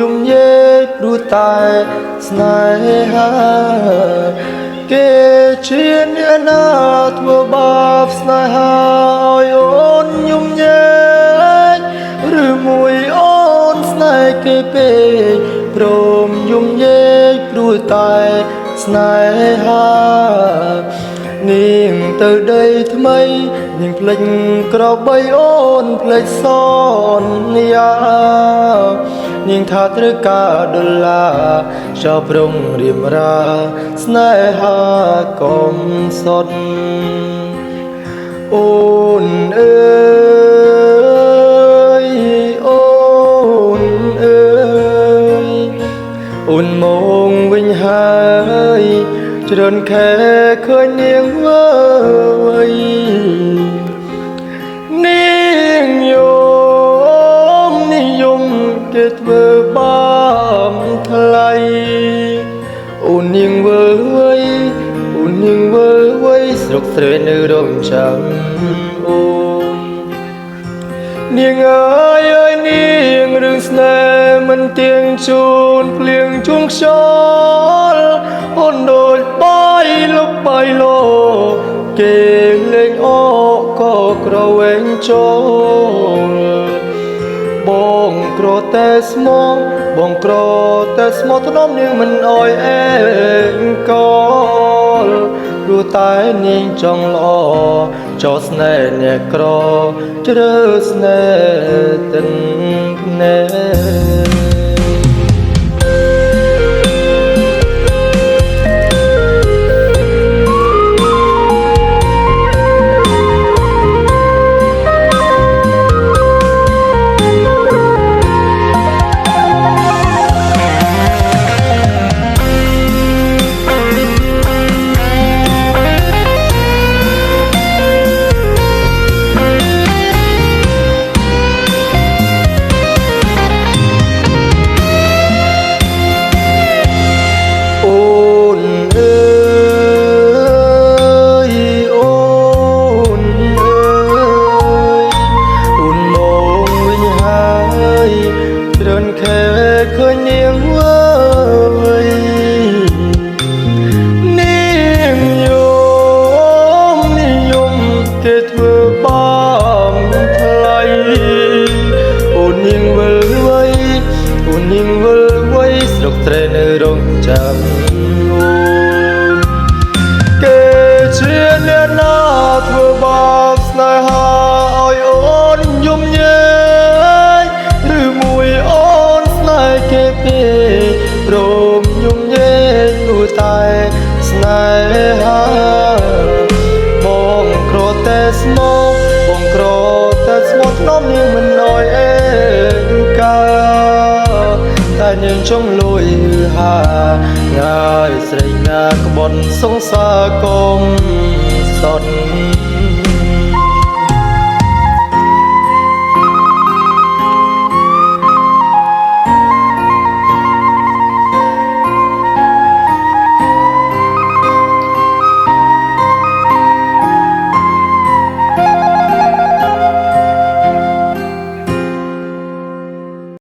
យំញែកព្រោះតែស្នេហាគេជាអ្នកណាធ្វើបាបស្នេហាឲ្យអូនយំញែកឬមួយអូនស្នេហ៍គេពេកព្រមយំញែកព្រោះតែស្នេហានាងទៅដីថ្មីនាងភ្លេចក្របីអូនភ្លេចសន្យានាងថាត្រូវការដុល្លារចោលប្រងរៀបរាស្នេហាកុំសុទ្ធអូនអើយអូនអើយអូនមកវិញហើយច្រើនខែឃើញនាងវើយនាងនិយមគេធ្វើបាបថ្លៃអូននាងវើយអូននាងវើយស្រុកស្រែនៅរងចាំអូននាងអើយនាងរឿងស្នេហ៍មិនទៀងជូនភ្លៀងជួងខ្យល់អូនដូចបាយលុបបាយលោគេលេងអកក៏ក្រវែងចូលបងក្រតែស្មោះបងក្រតែស្មោះថ្នមនាងមិនអោយអែកលព្រោះតែនាងចង់ល្អចោលស្នេហ៍អ្នកក្រជ្រើស្នេហ៍ទិនភ្នែកឃើញនាងវើយនាងនិយមគេធ្វើបាបថ្លៃអូននាងវិលវ័យអូននាងវិលវ័យស្រុកត្រែនៅរងចាំអូនគេជាអ្នកណាធ្វើបាបស្នេហាឲ្យអូនយំញែកឬមួយអូនគេពេកព្រមយំញែកព្រោះតែស្នេហាបងក្រតែស្មោះបងក្រតែស្មោះថ្នមនាងមិនអោយអែកាតែនាងចង់លួយហាងាយស្រីណាក្បន់សង្សារកុំ